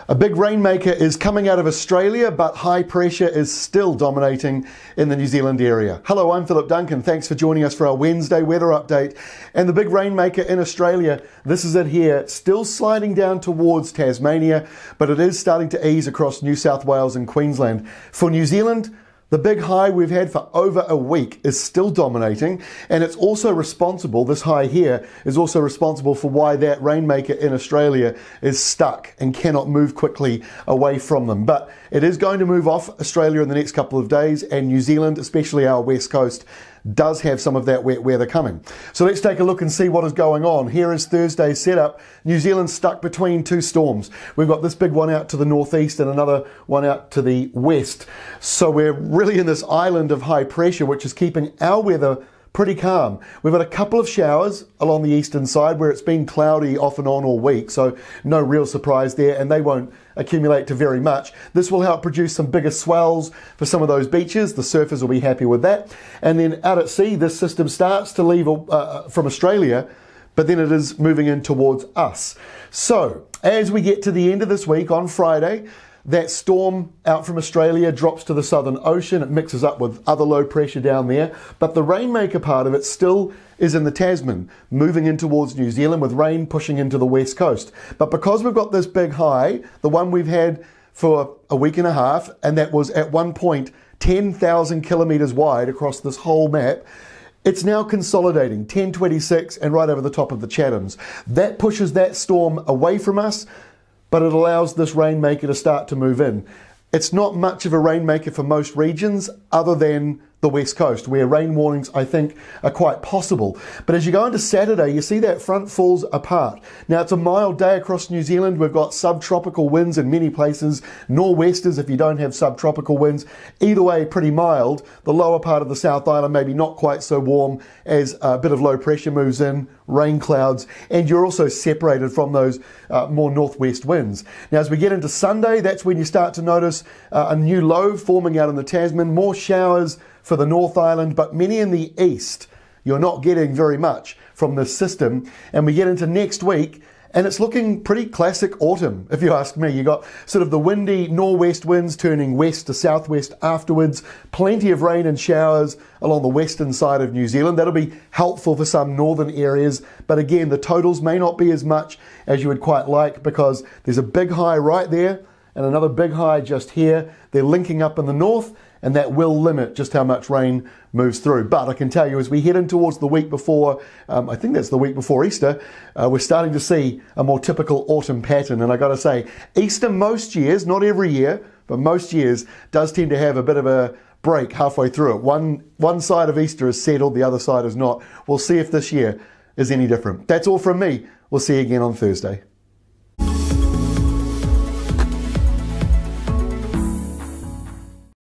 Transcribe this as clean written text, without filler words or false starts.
A big rainmaker is coming out of Australia, but high pressure is still dominating in the New Zealand area. Hello, I'm Philip Duncan. Thanks for joining us for our Wednesday weather update. And the big rainmaker in Australia, this is it here, still sliding down towards Tasmania, but it is starting to ease across New South Wales and Queensland. For New Zealand, the big high we've had for over a week is still dominating, and it's also responsible, this high here, is also responsible for why that rainmaker in Australia is stuck and cannot move quickly away from them. But it is going to move off Australia in the next couple of days, and New Zealand, especially our west coast, does have some of that wet weather coming. So let's take a look and see what is going on. Here is Thursday's setup. New Zealand stuck between two storms. We've got this big one out to the northeast and another one out to the west. So we're really in this island of high pressure, which is keeping our weather pretty calm. We've had a couple of showers along the eastern side where it's been cloudy off and on all week, so no real surprise there, and they won't accumulate to very much. This will help produce some bigger swells for some of those beaches. The surfers will be happy with that. And then out at sea, this system starts to leave from Australia, but then it is moving in towards us. So as we get to the end of this week on Friday, that storm out from Australia drops to the Southern Ocean. It mixes up with other low pressure down there. But the rainmaker part of it still is in the Tasman, moving in towards New Zealand with rain pushing into the west coast. But because we've got this big high, the one we've had for a week and a half, and that was at one point 10,000 kilometres wide across this whole map, it's now consolidating, 1026 and right over the top of the Chathams. That pushes that storm away from us, but it allows this rainmaker to start to move in. It's not much of a rainmaker for most regions other than the west coast, where rain warnings, I think, are quite possible. But as you go into Saturday, you see that front falls apart. Now, it's a mild day across New Zealand. We've got subtropical winds in many places, nor'westers if you don't have subtropical winds. Either way, pretty mild. The lower part of the South Island maybe not quite so warm as a bit of low pressure moves in, rain clouds, and you're also separated from those more northwest winds. Now, as we get into Sunday, that's when you start to notice a new low forming out in the Tasman, more showers for the North Island, but many in the east. You're not getting very much from this system. And we get into next week, and it's looking pretty classic autumn, if you ask me. You got sort of the windy nor'west winds turning west to southwest afterwards, plenty of rain and showers along the western side of New Zealand. That'll be helpful for some northern areas, but again, the totals may not be as much as you would quite like because there's a big high right there and another big high just here. They're linking up in the north, and that will limit just how much rain moves through. But I can tell you, as we head in towards the week before, I think that's the week before Easter, we're starting to see a more typical autumn pattern. And I got to say, Easter most years, not every year, but most years, does tend to have a bit of a break halfway through it. One side of Easter is settled, the other side is not. We'll see if this year is any different. That's all from me. We'll see you again on Thursday.